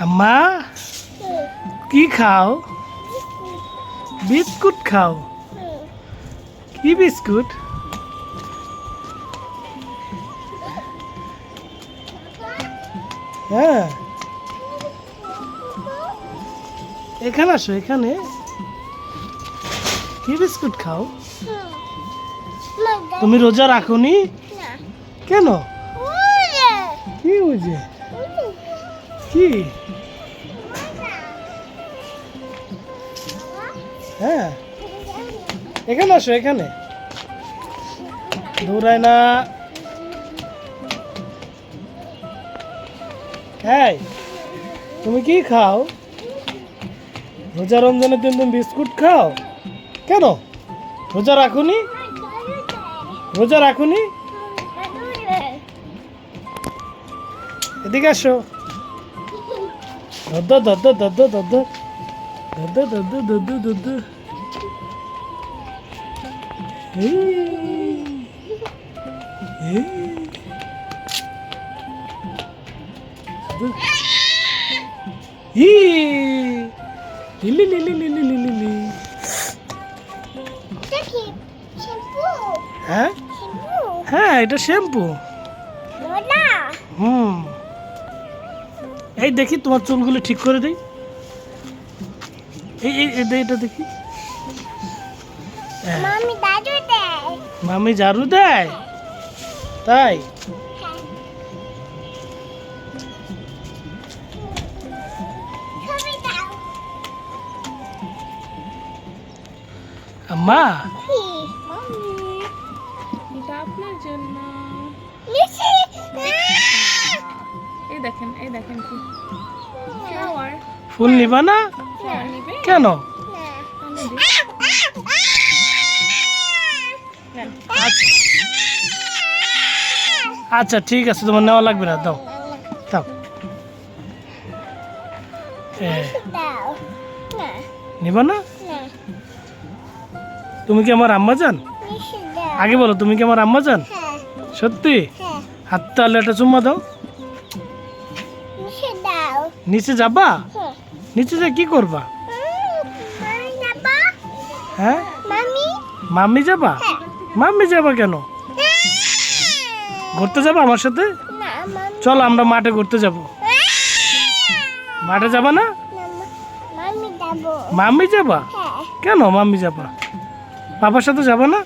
আম্মা কি খাও? বিস্কুট খাও? কি বিস্কুট? হ্যাঁ, এখানে আসো। এখানে কি বিস্কুট খাও? তুমি রোজা রাখোনি কেন? কি বুঝে? কি? হ্যাঁ, এখানে আসো। এখানে দৌড়ায় না। হ্যাঁ, তুমি কি খাও? রোজা রমজানের দিন তুমি বিস্কুট খাও কেন? রোজা রাখুনি? রোজা রাখুনি? এদিকে আসো। দদ্দ দদ্দ দদ্দ দদ্দ দদ্দ দদ্দ দদ্দ দদ্দ। লিলি লিলি লিলি লিলি লিলি। হ্যাঁ হ্যাঁ, এটা শ্যাম্পু। হুম, এই দেখি তোমার চুলগুলো ঠিক করে দেই। এই এই এটা দেখি। মামি ঝাড়ু দেয় তাই? আম্মা এটা আপনার জন্য। এই দেখেন কি ফ্লাওয়ার। ফুল নিবা না নিবে কেন? আচ্ছা ঠিক আছে, তোমার নেওয়া লাগবে না। দাও দাও। নিবা না? তুমি কি আমার আম্মা জান? আগে বলো, তুমি কি আমার আম্মা জান? সত্যি? হাত তাহলে একটা চুম্মা দাও। নিচে যাবা? নিচে যা কি করবা? হ্যাঁ, মাম্মি যাবা? মাম্মি যাবা কেন? ঘুরতে যাবা আমার সাথে? চলো আমরা মাঠে ঘুরতে যাব। মাঠে যাবা না? মাম্মি যাবা? কেন মাম্মি যাবা? বাবার সাথে যাবা না?